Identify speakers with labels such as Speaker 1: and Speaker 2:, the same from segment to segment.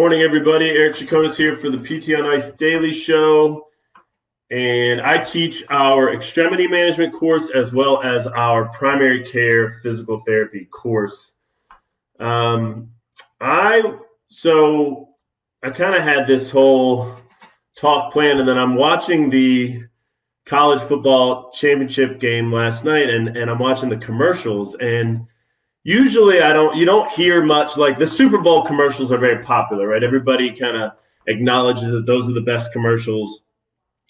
Speaker 1: Morning, everybody. Eric Chaconis here for the PT on Ice Daily Show. And I teach our extremity management course as well as our primary care physical therapy course. I kind of had this whole talk planned, and then I'm watching the college football championship game last night, and I'm watching the commercials, and usually you don't hear much. Like, the Super Bowl commercials are very popular, right? Everybody kind of acknowledges that those are the best commercials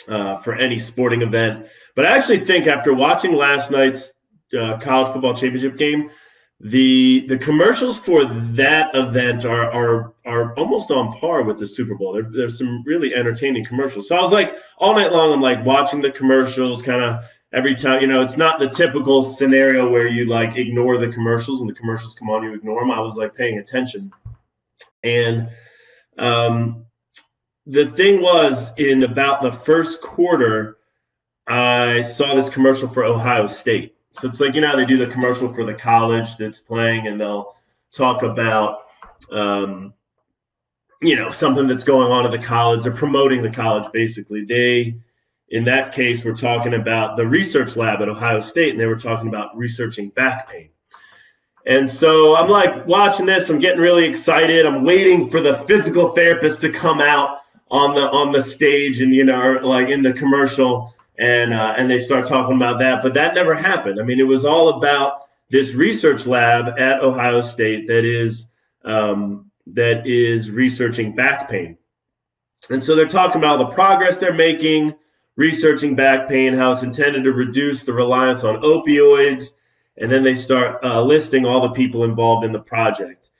Speaker 1: for any sporting event. But I actually think after watching last night's college football championship game, the commercials for that event are almost on par with the Super Bowl. There's some really entertaining commercials. So I was like, all night long, I'm like watching the commercials kind of every time. It's not the typical scenario where you like ignore the commercials. When the commercials come on, you ignore them. I was like paying attention. And the thing was, in about the first quarter, I saw this commercial for Ohio State. So it's like, they do the commercial for the college that's playing, and they'll talk about, something that's going on at the college. They're promoting the college, basically. In that case, we're talking about the research lab at Ohio State, and they were talking about researching back pain. And so I'm like watching this, I'm getting really excited. I'm waiting for the physical therapist to come out on the stage and, like in the commercial, and they start talking about that. But that never happened. I mean, it was all about this research lab at Ohio State that is researching back pain. And so they're talking about the progress they're making, researching back pain, how it's intended to reduce the reliance on opioids. And then they start listing all the people involved in the project.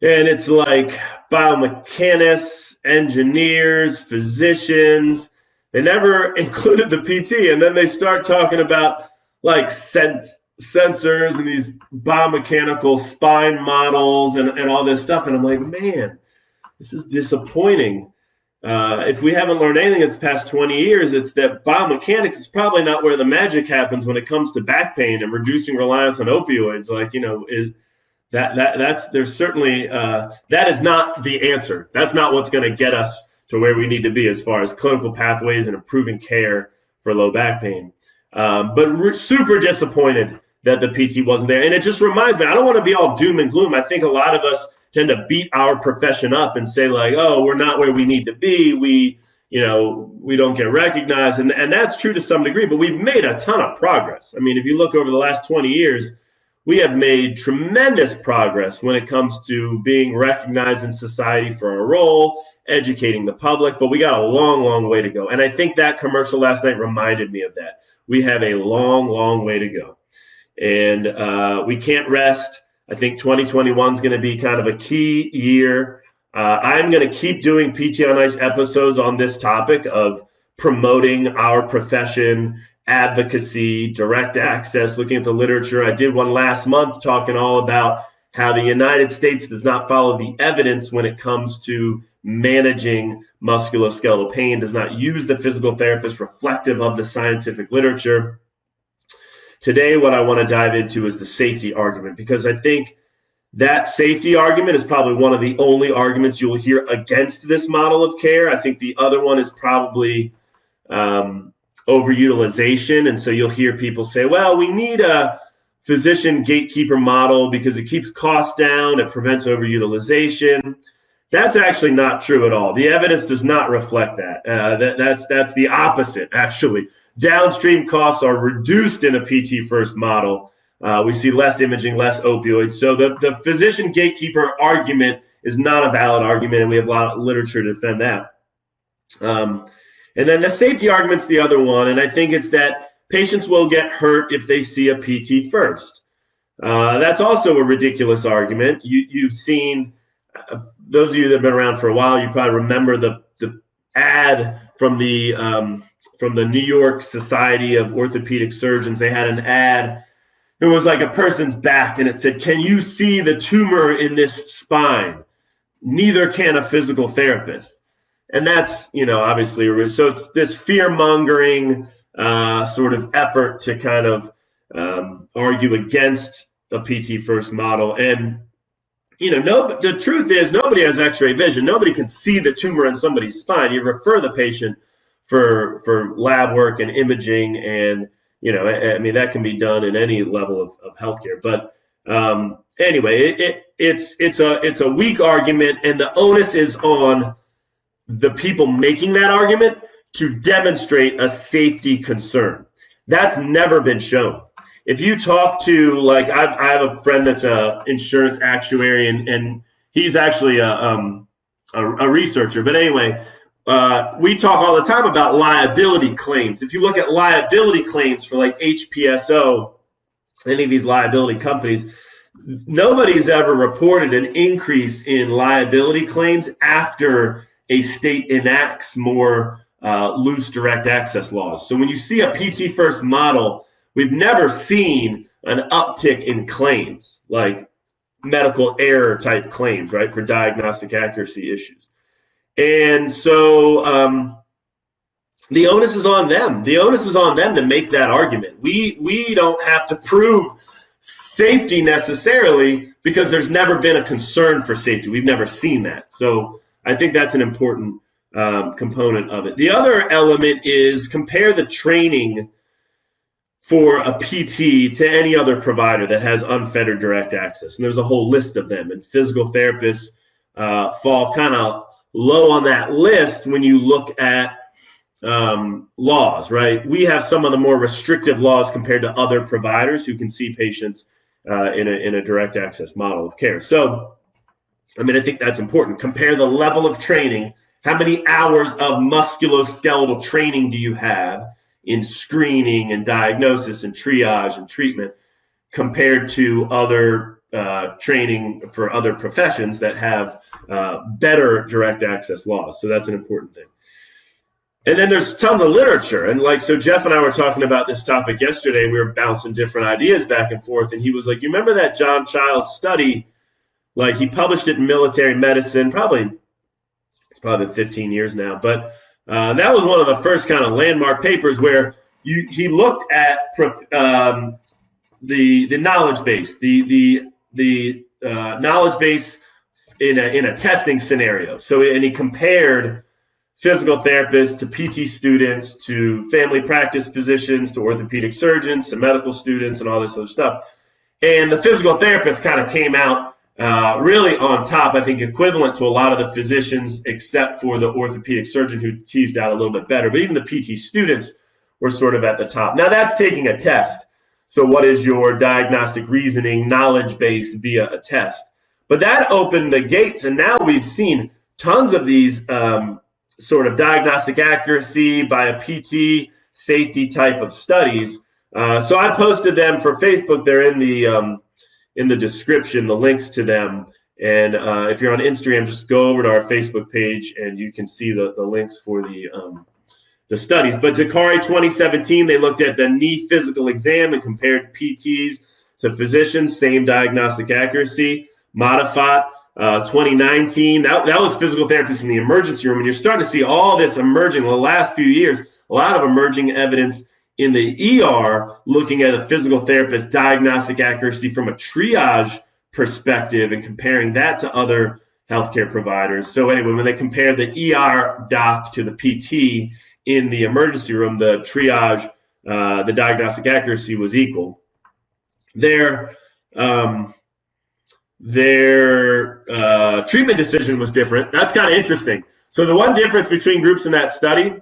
Speaker 1: And it's like biomechanists, engineers, physicians. They never included the PT. And then they start talking about like sensors and these biomechanical spine models and all this stuff. And I'm like, man, this is disappointing. If we haven't learned anything that's past 20 years, it's that biomechanics is probably not where the magic happens when it comes to back pain and reducing reliance on opioids. Like, there's certainly that is not the answer. That's not what's going to get us to where we need to be as far as clinical pathways and improving care for low back pain. But super disappointed that the PT wasn't there. And it just reminds me, I don't want to be all doom and gloom. I think a lot of us tend to beat our profession up and say like, oh, we're not where we need to be. We don't get recognized. And that's true to some degree, but we've made a ton of progress. I mean, if you look over the last 20 years, we have made tremendous progress when it comes to being recognized in society for our role, educating the public, but we got a long, long way to go. And I think that commercial last night reminded me of that. We have a long, long way to go. And we can't rest. I think 2021 is going to be kind of a key year. I'm going to keep doing PT on Ice episodes on this topic of promoting our profession, advocacy, direct access, looking at the literature. I did one last month talking all about how the United States does not follow the evidence when it comes to managing musculoskeletal pain, does not use the physical therapist reflective of the scientific literature. Today, what I want to dive into is the safety argument, because I think that safety argument is probably one of the only arguments you'll hear against this model of care. I think the other one is probably overutilization. And so you'll hear people say, well, we need a physician gatekeeper model because it keeps costs down, it prevents overutilization. That's actually not true at all. The evidence does not reflect that. That's the opposite, actually. Downstream costs are reduced in a PT first model. We see less imaging, less opioids. So the physician gatekeeper argument is not a valid argument, and we have a lot of literature to defend that. And then the safety argument's the other one, and I think it's that patients will get hurt if they see a PT first. That's also a ridiculous argument. You've seen, those of you that have been around for a while, you probably remember the ad from the New York Society of Orthopedic Surgeons. They had an ad. It was like a person's back, and it said, "Can you see the tumor in this spine? Neither can a physical therapist." And that's, obviously, so it's this fear-mongering sort of effort to kind of argue against a PT first model. And, no, the truth is nobody has x-ray vision. Nobody can see the tumor in somebody's spine. You refer the patient for lab work and imaging, and I mean, that can be done in any level of healthcare. But anyway, it's a weak argument, and the onus is on the people making that argument to demonstrate a safety concern. That's never been shown. If you talk to, like, I have a friend that's a insurance actuary, and he's actually a researcher. But anyway, we talk all the time about liability claims. If you look at liability claims for like HPSO, any of these liability companies, nobody's ever reported an increase in liability claims after a state enacts more loose direct access laws. So when you see a PT first model, we've never seen an uptick in claims, like medical error type claims, right, for diagnostic accuracy issues. And so the onus is on them. The onus is on them to make that argument. We don't have to prove safety necessarily, because there's never been a concern for safety. We've never seen that. So I think that's an important component of it. The other element is compare the training for a PT to any other provider that has unfettered direct access. And there's a whole list of them. And physical therapists fall kind of low on that list when you look at laws, right? We have some of the more restrictive laws compared to other providers who can see patients in a direct access model of care. So, I mean, I think that's important. Compare the level of training. How many hours of musculoskeletal training do you have in screening and diagnosis and triage and treatment compared to other training for other professions that have better direct access laws? So that's an important thing. And then there's tons of literature. And so Jeff and I were talking about this topic yesterday. We were bouncing different ideas back and forth. And he was like, you remember that John Childs study? Like, he published it in Military Medicine, it's probably 15 years now. But that was one of the first kind of landmark papers where he looked at the knowledge base, the knowledge base in a testing scenario. And he compared physical therapists to PT students, to family practice physicians, to orthopedic surgeons, to medical students, and all this other stuff. And the physical therapists kind of came out really on top, I think equivalent to a lot of the physicians, except for the orthopedic surgeon who teased out a little bit better. But even the PT students were sort of at the top. Now, that's taking a test. So what is your diagnostic reasoning knowledge base via a test? But that opened the gates, and now we've seen tons of these sort of diagnostic accuracy by a PT safety type of studies. So I posted them for Facebook. They're in the description, the links to them. And if you're on Instagram, just go over to our Facebook page and you can see the links for the studies. But Dakari 2017, they looked at the knee physical exam and compared PTs to physicians, same diagnostic accuracy. Modified 2019, that was physical therapists in the emergency room. And you're starting to see all this emerging in the last few years, a lot of emerging evidence in the ER looking at a physical therapist diagnostic accuracy from a triage perspective and comparing that to other healthcare providers. So anyway, when they compared the ER doc to the PT in the emergency room, the triage, the diagnostic accuracy was equal. Their treatment decision was different. That's kind of interesting. So the one difference between groups in that study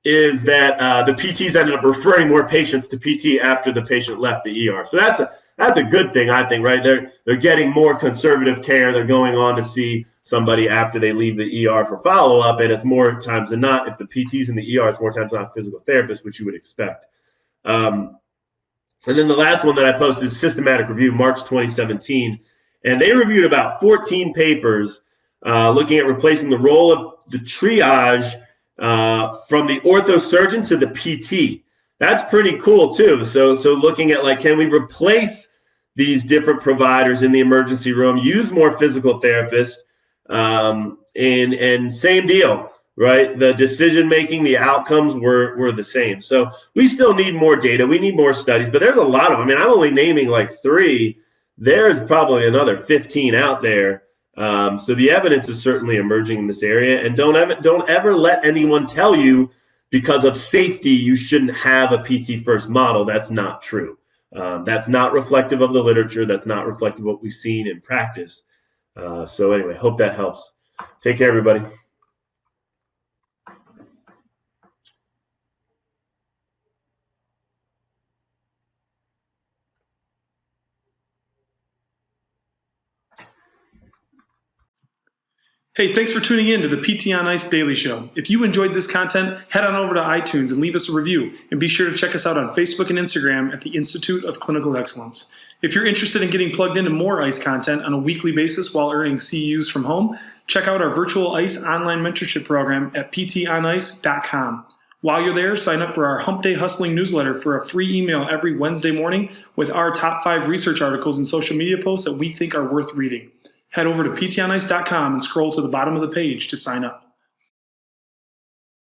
Speaker 1: is that the PTs ended up referring more patients to PT after the patient left the ER. So that's a good thing, I think, right? They're getting more conservative care. They're going on to see somebody after they leave the ER for follow-up, and it's more times than not, if the PT's in the ER, it's more times than not physical therapist, which you would expect. And then the last one that I posted is Systematic Review, March 2017. And they reviewed about 14 papers looking at replacing the role of the triage from the orthosurgeon to the PT. That's pretty cool too. So looking at, like, can we replace these different providers in the emergency room, use more physical therapists, and same deal, right? The decision making, the outcomes were the same. So we still need more data. We need more studies, but there's a lot of them. I mean, I'm only naming like 3 there's probably another 15 out there. So the evidence is certainly emerging in this area, and don't ever let anyone tell you because of safety you shouldn't have a PT first model. That's not true. That's not reflective of the literature. That's not reflective of what we've seen in practice. So anyway, hope that helps. Take care, everybody.
Speaker 2: Hey, thanks for tuning in to the PT on Ice Daily Show. If you enjoyed this content, head on over to iTunes and leave us a review. And be sure to check us out on Facebook and Instagram at the Institute of Clinical Excellence. If you're interested in getting plugged into more ICE content on a weekly basis while earning CEUs from home, check out our virtual ICE online mentorship program at ptonice.com. While you're there, sign up for our Hump Day Hustling newsletter for a free email every Wednesday morning with our top 5 research articles and social media posts that we think are worth reading. Head over to ptonice.com and scroll to the bottom of the page to sign up.